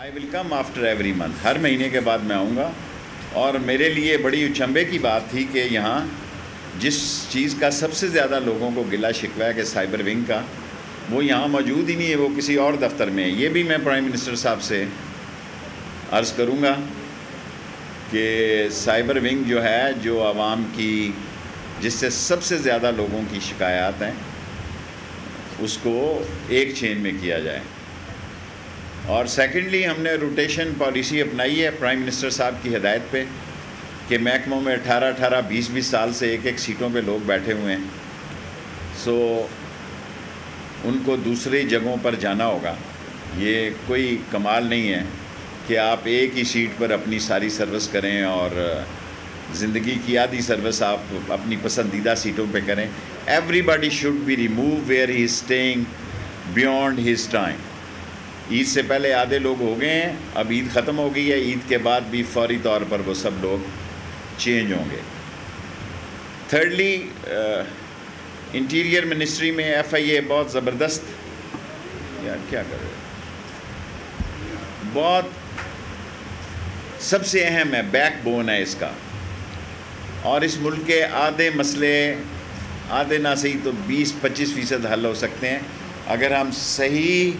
آئی ول come after every month, ہر مہینے کے بعد میں آؤں گا. اور میرے لیے بڑی اچنبے کی بات تھی کہ یہاں جس چیز کا سب سے زیادہ لوگوں کو گلا شکوہ ہے کہ سائبر ونگ کا، وہ یہاں موجود ہی نہیں ہے، وہ کسی اور دفتر میں ہے. یہ بھی میں پرائم منسٹر صاحب سے عرض کروں گا کہ سائبر ونگ جو ہے، جو عوام کی جس سے سب سے زیادہ لوگوں کی شکایات ہیں، اس کو ایک چین میں کیا جائے. اور سیکنڈلی ہم نے روٹیشن پالیسی اپنائی ہے پرائم منسٹر صاحب کی ہدایت پہ کہ محکموں میں 18 20 سال سے ایک سیٹوں پہ لوگ بیٹھے ہوئے ہیں، سو ان کو دوسری جگہوں پر جانا ہوگا. یہ کوئی کمال نہیں ہے کہ آپ ایک ہی سیٹ پر اپنی ساری سروس کریں اور زندگی کی آدھی سروس آپ اپنی پسندیدہ سیٹوں پہ کریں. Everybody should be remove where he is staying beyond his time. Eid سے پہلے آدھے لوگ ہو گئے ہیں، اب عید ختم ہو گئی ہے، عید کے بعد بھی فوری طور پر وہ سب لوگ چینج ہوں گے. تھرڈلی، انٹیریئر منسٹری میں ایف آئی اے بہت زبردست، یار کیا کر رہے بہت سب سے اہم ہے، بیک بون ہے اس کا. اور اس ملک کے آدھے مسئلے، آدھے نہ صحیح تو 20-25% حل ہو سکتے ہیں اگر ہم صحیح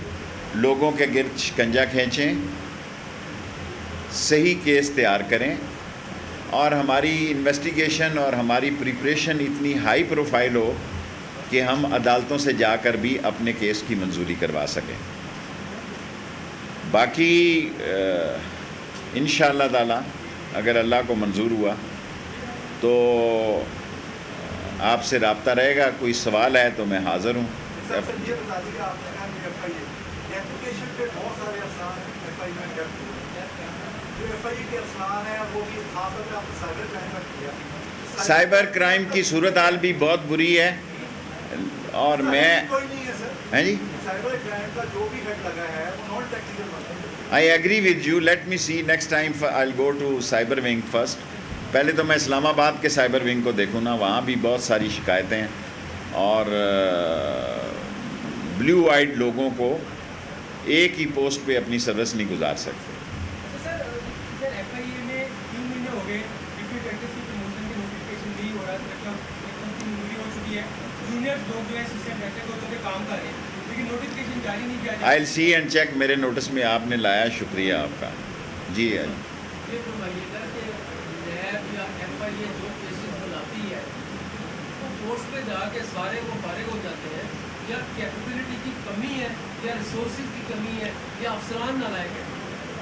لوگوں کے گرد شکنجہ کھینچیں، صحیح کیس تیار کریں، اور ہماری انویسٹیگیشن اور ہماری پریپریشن اتنی ہائی پروفائل ہو کہ ہم عدالتوں سے جا کر بھی اپنے کیس کی منظوری کروا سکیں. باقی انشاءاللہ تعالی اگر اللہ کو منظور ہوا تو آپ سے رابطہ رہے گا. کوئی سوال ہے تو میں حاضر ہوں. سائبر کرائم کی صورتحال بھی بہت بری ہے، اور میں جی I agree with you. Let me see next time I'll go to cyber wing first. پہلے تو میں اسلام آباد کے سائبر ونگ کو دیکھوں نا، وہاں بھی بہت ساری شکایتیں ہیں، اور بلیو آئیڈ لوگوں کو ایک ہی پوسٹ پہ اپنی سروس نہیں گزار سکتے. I'll see and check. میرے نوٹس میں آپ نے لایا، شکریہ آپ کا. جی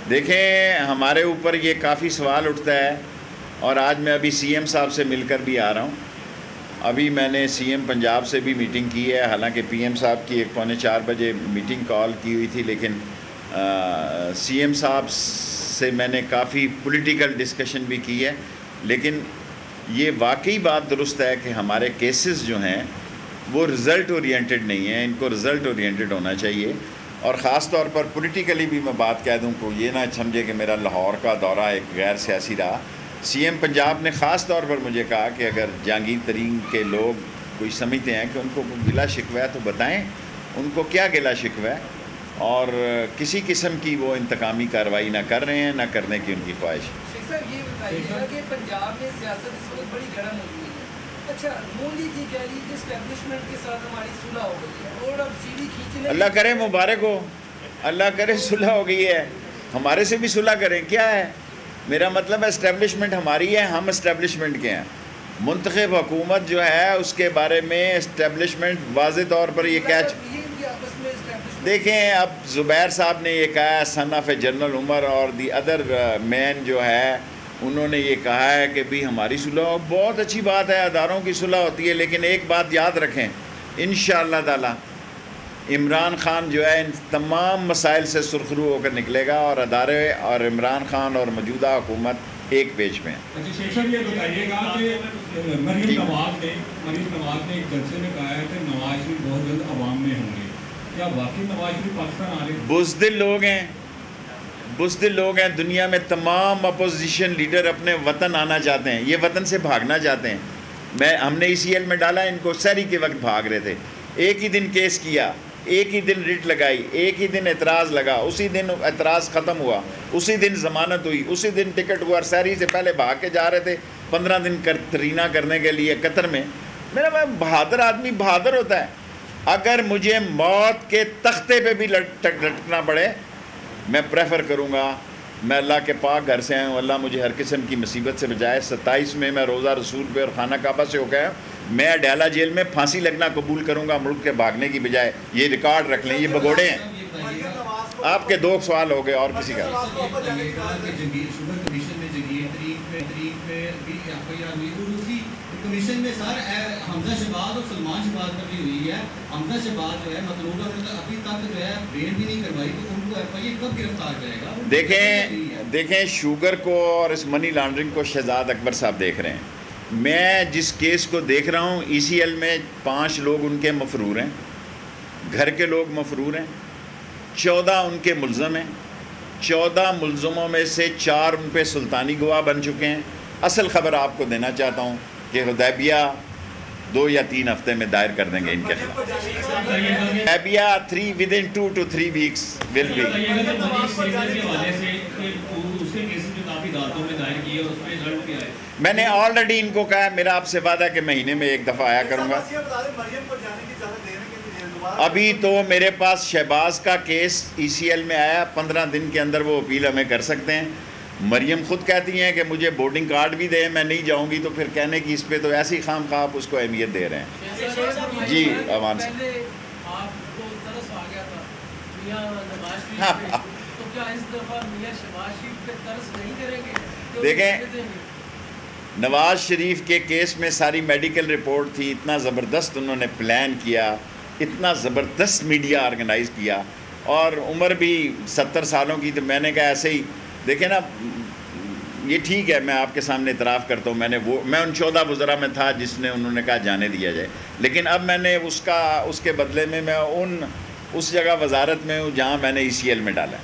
دیکھیں، ہمارے اوپر یہ کافی سوال اٹھتا ہے، اور آج میں ابھی سی ایم صاحب سے مل کر بھی آ رہا ہوں. ابھی میں نے سی ایم پنجاب سے بھی میٹنگ کی ہے، حالانکہ پی ایم صاحب کی 3:45 بجے میٹنگ کال کی ہوئی تھی، لیکن سی ایم صاحب سے میں نے کافی پولیٹیکل ڈسکشن بھی کی ہے. لیکن یہ واقعی بات درست ہے کہ ہمارے کیسز جو ہیں وہ رزلٹ اورینٹڈ نہیں ہیں، ان کو رزلٹ اورینٹڈ ہونا چاہیے. اور خاص طور پر پولیٹیکلی بھی میں بات کہہ دوں کو یہ نہ سمجھے کہ میرا لاہور کا دورہ ایک غیر سیاسی رہا. سی ایم پنجاب نے خاص طور پر مجھے کہا کہ اگر جہانگیر ترین کے لوگ کوئی سمجھتے ہیں کہ ان کو گلا شکوہ ہے تو بتائیں ان کو کیا گلا شکوہ ہے، اور کسی قسم کی وہ انتقامی کارروائی نہ کر رہے ہیں، نہ کرنے کی ان کی خواہش. یہ بتائیے گا کہ پنجاب میں سیاست اس وقت بڑی گرم ہو گئی ہے. اچھا، مودی کی کہہ رہی کہ اسٹیبلشمنٹ کے ساتھ ہماری صلح ہو گئی ہے، اور اب سیڑھی کھینچنے، اللہ کرے مبارک ہو، اللہ کرے صلح ہو گئی ہے. ہمارے سے بھی صلح کریں، کیا ہے میرا مطلب ہے. اسٹیبلشمنٹ ہماری ہے، ہم اسٹیبلشمنٹ کے ہیں. منتخب حکومت جو ہے اس کے بارے میں اسٹیبلشمنٹ واضح طور پر یہ کہہ دیکھیں. اب زبیر صاحب نے یہ کہا ہے، سن آف اے جنرل عمر اور دی ادر مین جو ہے انہوں نے یہ کہا ہے کہ بھی ہماری صلح بہت اچھی بات ہے، اداروں کی صلح ہوتی ہے. لیکن ایک بات یاد رکھیں، انشاءاللہ تعالی عمران خان جو ہے ان تمام مسائل سے سرخرو ہو کر نکلے گا، اور ادارے اور عمران خان اور موجودہ حکومت ایک پیج میں ہیں. شیخ صاحب یہ بتائیے گا کہ مریم نواز نے ایک جلسے میں کہا ہے کہ نواز شریف بہت جلد عوام میں ہوں گے. کیا واقعی نواز شریف پاکستان آ رہے ہیں؟ بزدل لوگ ہیں دنیا میں. تمام اپوزیشن لیڈر اپنے وطن آنا چاہتے ہیں، یہ وطن سے بھاگنا چاہتے ہیں. ہم نے ECL میں ڈالا، ان کو سحری کے وقت بھاگ رہے تھے. ایک ہی دن کیس کیا، ایک ہی دن ریٹ لگائی، ایک ہی دن اعتراض لگا، اسی دن اعتراض ختم ہوا، اسی دن ضمانت ہوئی، اسی دن ٹکٹ ہوا، سحری سے پہلے بھاگ کے جا رہے تھے 15 دن ترینہ کرنے کے لیے قطر میں۔ میرا بہادر آدمی بہادر ہوتا ہے۔ اگر مجھے موت کے تختے پہ بھی لٹکنا پڑے میں پریفر کروں گا، میں اللہ کے پاک گھر سے آیا ہوں، اللہ مجھے ہر قسم کی مصیبت سے بچائے۔ 27 میں میں روزہ رسول پہ اور خانہ کعبہ سے ہو گیا، میں اڈیالہ جیل میں پھانسی لگنا قبول کروں گا ملک کے بھاگنے کی بجائے۔ یہ ریکارڈ رکھ لیں، یہ بگوڑے ہیں۔ آپ کے 2 سوال ہو گئے اور کسی کا؟ کمیشن میں سر حمزہ شہباز اور سلمان شہباز پر بھی ہوئی ہے۔ حمزہ شہباز جو ہے مطلوبہ ابھی تک جو ہے بیل بھی نہیں کروائی، تو ان کو ایف آئی اے کب گرفتار کرے گا؟ دیکھیں شوگر کو اور اس منی لانڈرنگ کو شہزاد اکبر صاحب دیکھ رہے ہیں۔ میں جس کیس کو دیکھ رہا ہوں ای سی ایل میں 5 لوگ ان کے مفرور ہیں، گھر کے لوگ مفرور ہیں، 14 ان کے ملزم ہیں، 14 ملزموں میں سے 4 ان پہ سلطانی گواہ بن چکے ہیں۔ اصل خبر آپ کو دینا چاہتا ہوں کہ حدیبیہ 2 یا 3 ہفتے میں دائر کر دیں گے ان کے خلاف۔ حدیبیہ 3 2 to 3 weeks will be۔ میں نے آلریڈی ان کو کہا ہے، میرا آپ سے وعدہ کہ مہینے میں 1 دفعہ آیا کروں گا۔ ابھی تو میرے پاس شہباز کا کیس ای سی ایل میں آیا، 15 دن کے اندر وہ اپیل ہمیں کر سکتے ہیں۔ مریم خود کہتی ہیں کہ مجھے بورڈنگ کارڈ بھی دیں، میں نہیں جاؤں گی، تو پھر کہنے کی اس پہ تو ایسی خام خواہ آپ اس کو اہمیت دے رہے ہیں۔ جی امان سے دیکھیں نواز شریف کے کیس میں ساری میڈیکل رپورٹ تھی، اتنا زبردست انہوں نے پلان کیا، اتنا زبردست میڈیا آرگنائز کیا، اور عمر بھی 70 سالوں کی، تو میں نے کہا ایسے ہی دیکھیں نا، یہ ٹھیک ہے میں آپ کے سامنے اعتراف کرتا ہوں، میں ان 14 وزراء میں تھا جس نے انہوں نے کہا جانے دیا جائے، لیکن اب میں نے اس کے بدلے میں اس جگہ وزارت میں ہوں جہاں میں نے ای سی ایل میں ڈالا ہے۔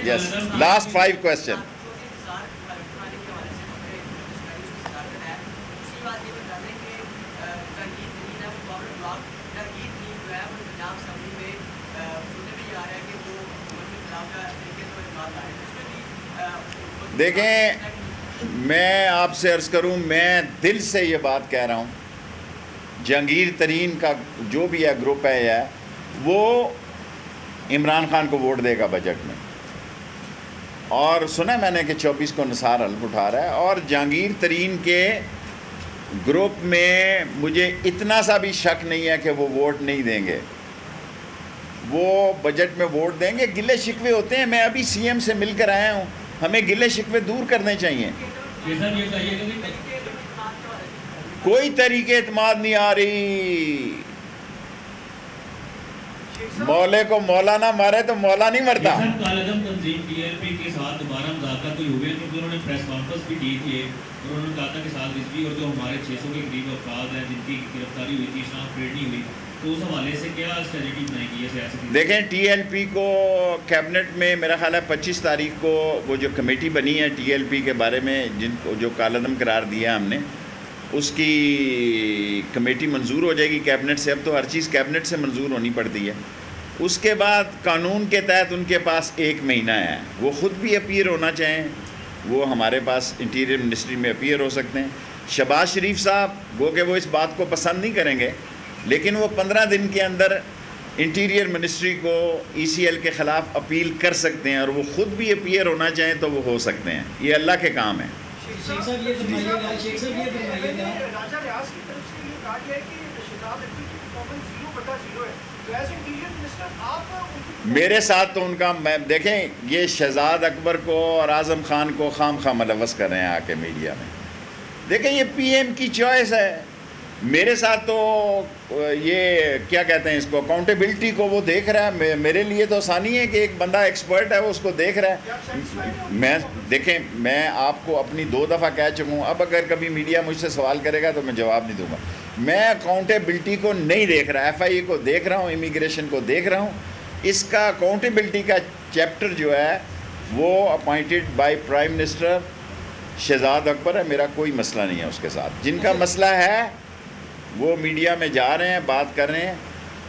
یس، لاسٹ 5 کوسچن۔ دیکھیں میں آپ سے عرض کروں، میں دل سے یہ بات کہہ رہا ہوں، جہانگیر ترین کا جو بھی ہے گروپ ہے وہ عمران خان کو ووٹ دے گا بجٹ میں، اور سنا میں نے کہ 24 کو نثار حلف اٹھا رہا ہے، اور جہانگیر ترین کے گروپ میں مجھے اتنا سا بھی شک نہیں ہے کہ وہ ووٹ نہیں دیں گے، وہ بجٹ میں ووٹ دیں گے۔ گلے شکوے ہوتے ہیں، میں ابھی سی ایم سے مل کر آیا ہوں، ہمیں گلے شکوے دور کرنے چاہیے۔ کوئی طریقے اعتماد نہیں آ رہی، مولے کو مولا نہ مارے تو مولا نہیں مرتا۔ تنظیم ٹی ایل پی کے ساتھ دوبارہ مذاکرات کوئی ہوئے، کیونکہ انہوں نے پریس کانفرنس بھی کی تھی، اور انہوں نے کہا تھا کہ سال رضوی اور جو ہمارے 600 کے قریب افراد ہیں جن کی گرفتاری ہوئی تھی، شناخت پریڈ نہیں ہوئی، تو اس حوالے سے کیا اسٹریٹجی بنائی گئی ہے سیاسی؟ دیکھیں ٹی ایل پی کو کیبنٹ میں میرا خیال ہے 25 تاریخ کو وہ جو کمیٹی بنی ہے ٹی ایل پی کے بارے میں، جن کو جو کالعدم قرار دیا ہم نے، اس کی کمیٹی منظور ہو جائے گی کیبنٹ سے۔ اب تو ہر چیز کیبنٹ سے منظور ہونی پڑتی ہے۔ اس کے بعد قانون کے تحت ان کے پاس 1 مہینہ ہے، وہ خود بھی اپیئر ہونا چاہیں، وہ ہمارے پاس انٹیریئر منسٹری میں اپیئر ہو سکتے ہیں۔ شہباز شریف صاحب گو کہ وہ اس بات کو پسند نہیں کریں گے، لیکن وہ 15 دن کے اندر انٹیریئر منسٹری کو ای سی ایل کے خلاف اپیل کر سکتے ہیں، اور وہ خود بھی اپیئر ہونا چاہیں تو وہ ہو سکتے ہیں۔ یہ اللہ کے کام ہے۔ میرے ساتھ تو ان کا دیکھیں یہ شہزاد اکبر کو اور اعظم خان کو خام خواہ ملوث کر رہے ہیں آ کے میڈیا میں۔ دیکھیں یہ پی ایم کی چوائس ہے، میرے ساتھ تو یہ کیا کہتے ہیں اس کو، اکاؤنٹیبلٹی کو وہ دیکھ رہا ہے۔ میرے لیے تو آسانی ہے کہ ایک بندہ ایکسپرٹ ہے وہ اس کو دیکھ رہا ہے۔ دیکھیں میں آپ کو اپنی 2 دفعہ کہہ چکا ہوں، اب اگر کبھی میڈیا مجھ سے سوال کرے گا تو میں جواب نہیں دوں گا۔ میں اکاؤنٹیبلٹی کو نہیں دیکھ رہا، ایف آئی اے کو دیکھ رہا ہوں، امیگریشن کو دیکھ رہا ہوں۔ اس کا اکاؤنٹیبلٹی کا چیپٹر جو ہے وہ appointed by prime minister Shahzad Akbar ہے، میرا کوئی مسئلہ نہیں ہے اس کے ساتھ۔ جن کا مسئلہ ہے وہ میڈیا میں جا رہے ہیں، بات کر رہے ہیں،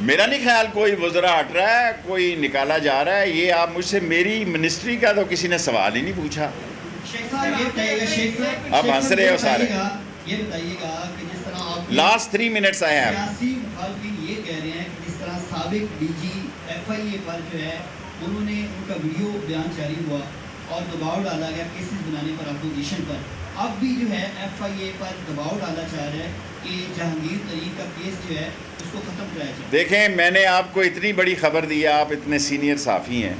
میرا نہیں خیال کوئی وزراء ہٹ رہا ہے، کوئی نکالا جا رہا ہے. یہ آپ مجھ سے میری منسٹری کا تو کسی نے سوال ہی نہیں پوچھا. آپ ہنس رہے ہو سارے. یہ بتائیے گا کہ جس طرح آپ لاسٹ 3 منٹس آئے ہیں. سیاسی مخالفین یہ کہہ رہے ہیں کہ جس طرح سابق ڈی جی ایف آئی اے پر جو ہے انہوں نے ان کا ویڈیو بیان جاری ہوا اور دباؤ ڈالا گیا کیسز بنانے پر اپوزیشن پر، اب بھی جو ہے ایف آئی اے پر دباؤ ڈالا چاہ رہا ہے کہ جہانگیر ترین کا کیس جو ہے اس کو ختم کرایا جائے. دیکھیں میں نے آپ کو اتنی بڑی خبر دی ہے، آپ اتنے سینئر صحافی ہیں،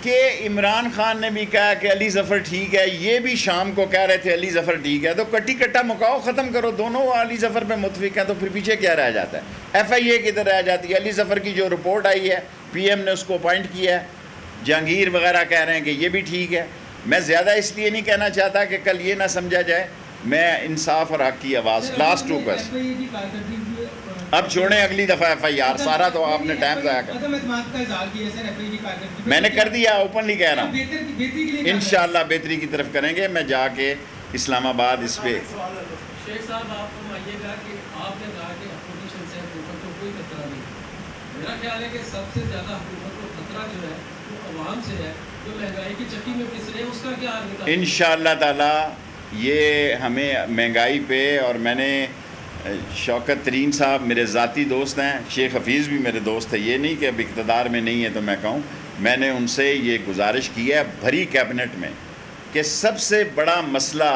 کہ عمران خان نے بھی کہا کہ علی ظفر ٹھیک ہے، یہ بھی شام کو کہہ رہے تھے علی ظفر ٹھیک ہے. تو کٹی کٹا مکاؤ، ختم کرو، دونوں علی ظفر پہ متفق ہیں، تو پھر پیچھے کیا رہ جاتا ہے؟ ایف آئی اے کدھر رہ جاتی ہے؟ علی ظفر کی جو رپورٹ آئی ہے پی ایم نے اس کو اپوائنٹ کیا ہے، جہانگیر وغیرہ کہہ رہے ہیں کہ یہ بھی ٹھیک ہے. میں زیادہ اس لیے نہیں کہنا چاہتا کہ کل یہ نہ سمجھا جائے میں انصاف اور حق کی آواز. لاسٹ 2 اب چھوڑیں، اگلی دفعہ ایف آئی آر. سارا تو آپ نے ٹائم ضائع کر. میں نے کر دیا، اوپنلی کہہ رہا ہوں، انشاءاللہ بہتری کی طرف کریں گے. میں جا کے اسلام آباد اس پہ شیخ صاحب آپ فرمائیے گا کہ آپ نے کہا کہ اپوزیشن سے حکومت کو کوئی خطرہ نہیں. میرا خیال ہے کہ سب سے زیادہ حکومت کو خطرہ جو ہے وہ عوام سے ہے، جو مہنگائی کی چکی میں پس رہے ہیں. اس کا کیا حل نکالیں؟ انشاءاللہ تعالی یہ ہمیں مہنگائی پہ، اور میں نے شوکت ترین صاحب میرے ذاتی دوست ہیں، شیخ حفیظ بھی میرے دوست ہیں، یہ نہیں کہ اب اقتدار میں نہیں ہے تو میں کہوں. میں نے ان سے یہ گزارش کی ہے بھری کیبنٹ میں کہ سب سے بڑا مسئلہ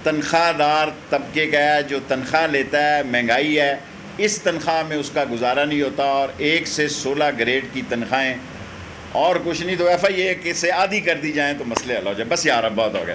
تنخواہ دار طبقے کا ہے، جو تنخواہ لیتا ہے، مہنگائی ہے، اس تنخواہ میں اس کا گزارا نہیں ہوتا، اور 1 سے 16 گریڈ کی تنخواہیں اور کچھ نہیں. تو ایف آئی اے سے آدھی کر دی جائیں تو مسئلے حل ہو جائے. بس یار اب بہت ہو گیا.